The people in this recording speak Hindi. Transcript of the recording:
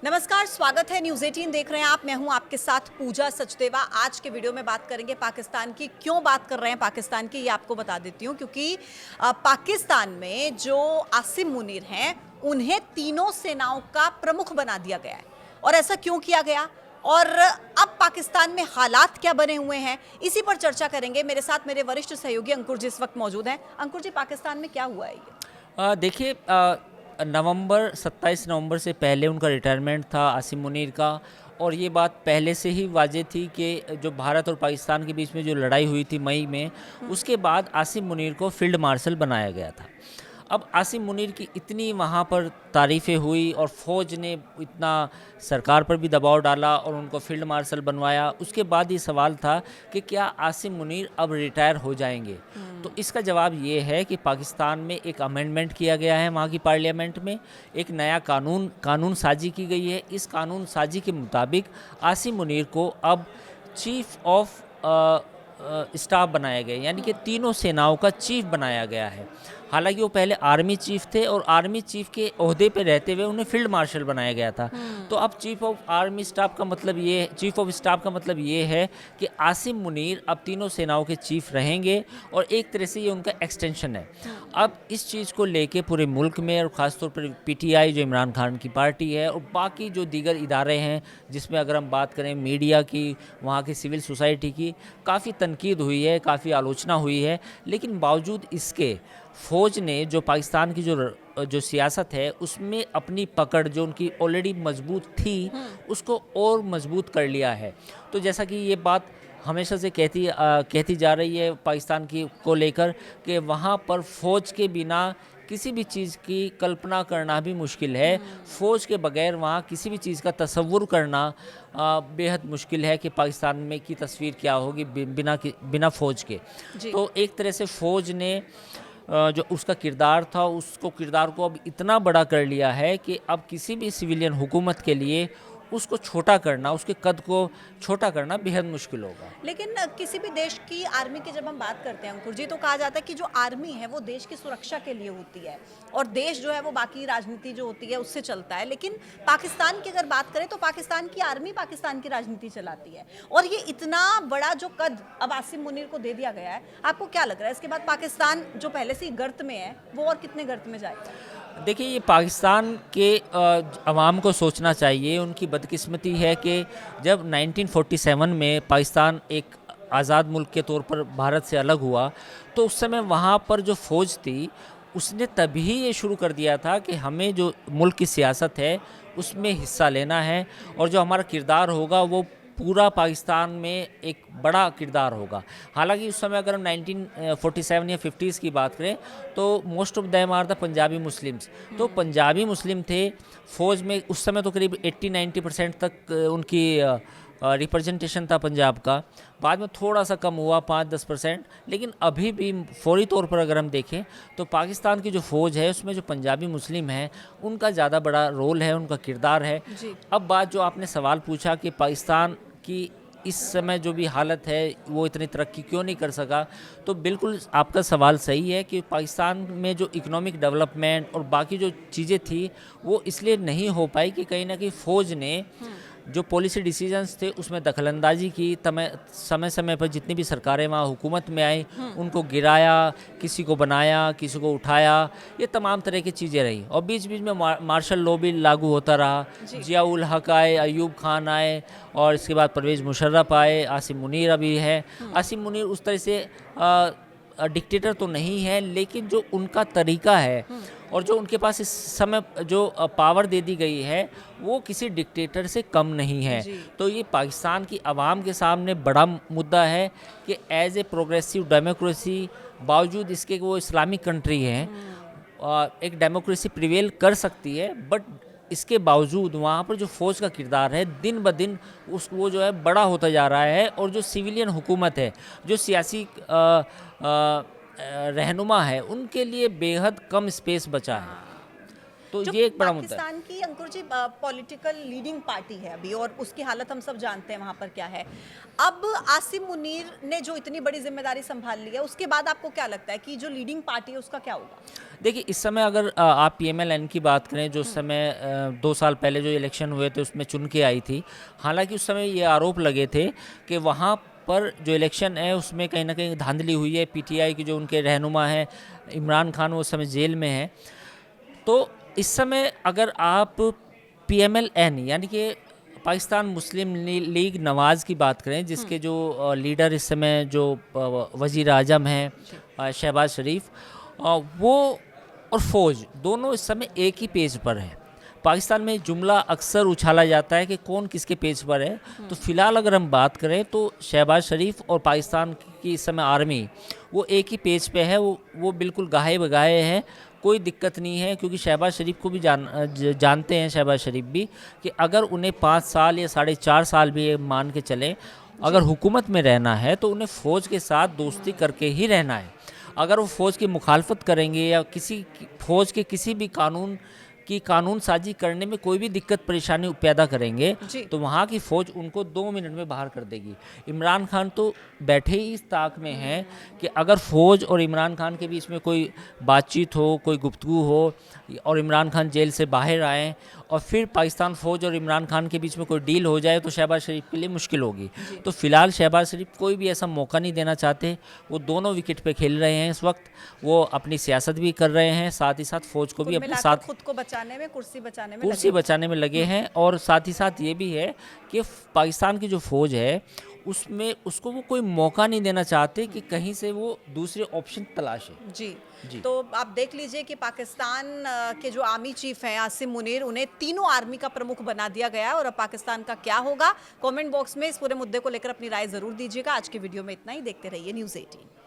नमस्कार, स्वागत है न्यूज़ 18 देख रहे हैं आप। मैं हूं आपके साथ पूजा सचदेवा। आज के वीडियो में बात करेंगे पाकिस्तान की। क्यों बात कर रहे हैं पाकिस्तान की, ये आपको बता देती हूं, क्योंकि पाकिस्तान में जो आसिम मुनीर हैं, उन्हें तीनों सेनाओं का प्रमुख बना दिया गया है। और ऐसा क्यों किया गया और अब पाकिस्तान में हालात क्या बने हुए हैं, इसी पर चर्चा करेंगे। मेरे साथ मेरे वरिष्ठ सहयोगी अंकुर जी इस वक्त मौजूद हैं। अंकुर जी, पाकिस्तान में क्या हुआ है ये? देखिए, 27 नवंबर से पहले उनका रिटायरमेंट था आसिम मुनीर का। और ये बात पहले से ही वाज़ेह थी कि जो भारत और पाकिस्तान के बीच में जो लड़ाई हुई थी मई में, उसके बाद आसिम मुनीर को फील्ड मार्शल बनाया गया था। अब आसिम मुनीर की इतनी वहाँ पर तारीफ़ें हुई और फ़ौज ने इतना सरकार पर भी दबाव डाला और उनको फील्ड मार्शल बनवाया। उसके बाद ये सवाल था कि क्या आसिम मुनीर अब रिटायर हो जाएंगे। तो इसका जवाब ये है कि पाकिस्तान में एक अमेंडमेंट किया गया है, वहाँ की पार्लियामेंट में एक नया कानून साजी की गई है। इस कानून साजी के मुताबिक आसिम मुनीर को अब चीफ ऑफ स्टाफ बनाया गया, यानी कि तीनों सेनाओं का चीफ बनाया गया है। हालांकि वो पहले आर्मी चीफ थे और आर्मी चीफ के ओहदे पे रहते हुए उन्हें फील्ड मार्शल बनाया गया था। तो अब चीफ ऑफ स्टाफ का मतलब ये है कि आसिम मुनीर अब तीनों सेनाओं के चीफ रहेंगे और एक तरह से ये उनका एक्सटेंशन है। अब इस चीज़ को लेके पूरे मुल्क में और ख़ासतौर पर पीटीआई जो इमरान खान की पार्टी है और बाकी जो दीगर इदारे हैं, जिसमें अगर हम बात करें मीडिया की, वहाँ की सिविल सोसाइटी की, काफ़ी तनकीद हुई है, काफ़ी आलोचना हुई है। लेकिन बावजूद इसके फ़ौज ने जो पाकिस्तान की जो सियासत है उसमें अपनी पकड़ जो उनकी ऑलरेडी मजबूत थी उसको और मजबूत कर लिया है। तो जैसा कि ये बात हमेशा से कहती जा रही है पाकिस्तान की को लेकर कि वहाँ पर फ़ौज के बिना किसी भी चीज़ की कल्पना करना भी मुश्किल है। फ़ौज के बगैर वहाँ किसी भी चीज़ का तसव्वुर करना बेहद मुश्किल है कि पाकिस्तान में की तस्वीर क्या होगी बिना फ़ौज के। तो एक तरह से फ़ौज ने जो उसका किरदार था, उसको किरदार को अब इतना बड़ा कर लिया है कि अब किसी भी सिविलियन हुकूमत के लिए उसको छोटा करना, उसके कद को छोटा करना बेहद मुश्किल होगा। लेकिन किसी भी देश की आर्मी की जब हम बात करते हैं अंकुर जी, तो कहा जाता है कि जो आर्मी है वो देश की सुरक्षा के लिए होती है और देश जो है वो बाकी राजनीति जो होती है उससे चलता है। लेकिन पाकिस्तान की अगर बात करें तो पाकिस्तान की आर्मी पाकिस्तान की राजनीति चलाती है और ये इतना बड़ा जो कद अब आसिम मुनीर को दे दिया गया है, आपको क्या लग रहा है इसके बाद पाकिस्तान जो पहले से ही गर्त में है वो और कितने गर्त में जाएगा? देखिए, ये पाकिस्तान के अवाम को सोचना चाहिए। उनकी बदकिस्मती है कि जब 1947 में पाकिस्तान एक आज़ाद मुल्क के तौर पर भारत से अलग हुआ, तो उस समय वहाँ पर जो फ़ौज थी उसने तभी ये शुरू कर दिया था कि हमें जो मुल्क की सियासत है उसमें हिस्सा लेना है और जो हमारा किरदार होगा वो पूरा पाकिस्तान में एक बड़ा किरदार होगा। हालांकि उस समय अगर हम 1947 या 50s की बात करें तो most of them are the Punjabi Muslims. तो पंजाबी मुस्लिम थे फ़ौज में उस समय, तो करीब 80-90% तक उनकी रिप्रेजेंटेशन था पंजाब का। बाद में थोड़ा सा कम हुआ 5-10%, लेकिन अभी भी फौरी तौर पर अगर हम देखें तो पाकिस्तान की जो फ़ौज है उसमें जो पंजाबी मुस्लिम हैं उनका ज़्यादा बड़ा रोल है, उनका किरदार है। अब बात जो आपने सवाल पूछा कि पाकिस्तान की इस समय जो भी हालत है वो इतनी तरक्की क्यों नहीं कर सका, तो बिल्कुल आपका सवाल सही है कि पाकिस्तान में जो इकोनॉमिक डेवलपमेंट और बाकी जो चीज़ें थी वो इसलिए नहीं हो पाई कि कहीं ना कहीं फ़ौज ने जो पॉलिसी डिसीजंस थे उसमें दखलंदाजी की। समय समय पर जितनी भी सरकारें वहाँ हुकूमत में आई उनको गिराया, किसी को बनाया, किसी को उठाया, ये तमाम तरह की चीज़ें रही। और बीच बीच में मार्शल लॉ भी लागू होता रहा। जियाउल हक आए, अयूब खान आए और इसके बाद परवेज़ मुशर्रफ आए, आसिम मुनीर अभी है। आसिम मुनीर उस तरह से डिक्टेटर तो नहीं है, लेकिन जो उनका तरीका है और जो उनके पास इस समय जो पावर दे दी गई है वो किसी डिक्टेटर से कम नहीं है। तो ये पाकिस्तान की आवाम के सामने बड़ा मुद्दा है कि एज ए प्रोग्रेसिव डेमोक्रेसी, बावजूद इसके वो इस्लामिक कंट्री है, एक डेमोक्रेसी प्रिवेल कर सकती है, बट इसके बावजूद वहाँ पर जो फ़ौज का किरदार है दिन ब दिन वो जो है बड़ा होता जा रहा है और जो सिविलियन हुकूमत है, जो सियासी रहनुमा है, उनके लिए बेहद कम स्पेस बचा है। तो जो ये एक बड़ा मुद्दा है। पाकिस्तान की अंकुर जी पॉलिटिकल लीडिंग पार्टी है अभी, और उसकी हालत हम सब जानते हैं वहां पर क्या है। अब आसिम मुनीर ने जो इतनी बड़ी जिम्मेदारी संभाल ली है, उसके बाद आपको क्या लगता है कि जो लीडिंग पार्टी है उसका क्या होगा? देखिए, इस समय अगर आप पीएमएल-एन की बात करें, जो उस समय 2 साल पहले जो इलेक्शन हुए थे उसमें चुन के आई थी। हालाँकि उस समय ये आरोप लगे थे कि वहाँ पर जो इलेक्शन है उसमें कहीं न कहीं धांधली हुई है। पीटीआई के जो उनके रहनुमा हैं इमरान खान, वो उस समय जेल में हैं। तो इस समय अगर आप पीएमएल-एन यानी कि पाकिस्तान मुस्लिम लीग नवाज़ की बात करें, जिसके जो लीडर इस समय जो वज़ीर आज़म हैं शहबाज शरीफ, वो और फ़ौज दोनों इस समय एक ही पेज पर हैं। पाकिस्तान में जुमला अक्सर उछाला जाता है कि कौन किसके पेज पर है। तो फिलहाल अगर हम बात करें तो शहबाज शरीफ और पाकिस्तान की इस समय आर्मी वो एक ही पेज पे है। वो बिल्कुल गाहे बगाए हैं, कोई दिक्कत नहीं है, क्योंकि शहबाज शरीफ को भी जानते हैं शहबाज शरीफ भी कि अगर उन्हें 5 साल या 4.5 साल भी ये मान के चलें, अगर हुकूमत में रहना है तो उन्हें फ़ौज के साथ दोस्ती करके ही रहना है। अगर वो फ़ौज की मुखालफत करेंगे या फ़ौज के किसी भी कानून साजी करने में कोई भी दिक्कत परेशानी पैदा करेंगे, तो वहाँ की फ़ौज उनको 2 मिनट में बाहर कर देगी। इमरान खान तो बैठे ही इस ताक में हैं कि अगर फ़ौज और इमरान खान के बीच में कोई बातचीत हो, कोई गुफ्तगू हो और इमरान खान जेल से बाहर आएँ और फिर पाकिस्तान फ़ौज और इमरान खान के बीच में कोई डील हो जाए, तो शहबाज शरीफ के लिए मुश्किल होगी। तो फिलहाल शहबाज शरीफ कोई भी ऐसा मौका नहीं देना चाहते। वो दोनों विकेट पे खेल रहे हैं इस वक्त। वो अपनी सियासत भी कर रहे हैं, साथ ही साथ फ़ौज को भी अपने साथ खुद को बचाने में, कुर्सी बचाने में लगे हैं। और साथ ही साथ ये भी है कि पाकिस्तान की जो फ़ौज है उसमें उसको वो कोई मौका नहीं देना चाहते कि कहीं से वो दूसरे ऑप्शन तलाशे। जी। तो आप देख लीजिए कि पाकिस्तान के जो आर्मी चीफ हैं आसिम मुनीर, उन्हें तीनों आर्मी का प्रमुख बना दिया गया है। और अब पाकिस्तान का क्या होगा, कमेंट बॉक्स में इस पूरे मुद्दे को लेकर अपनी राय जरूर दीजिएगा। आज के वीडियो में इतना ही। देखते रहिए न्यूज़ 18।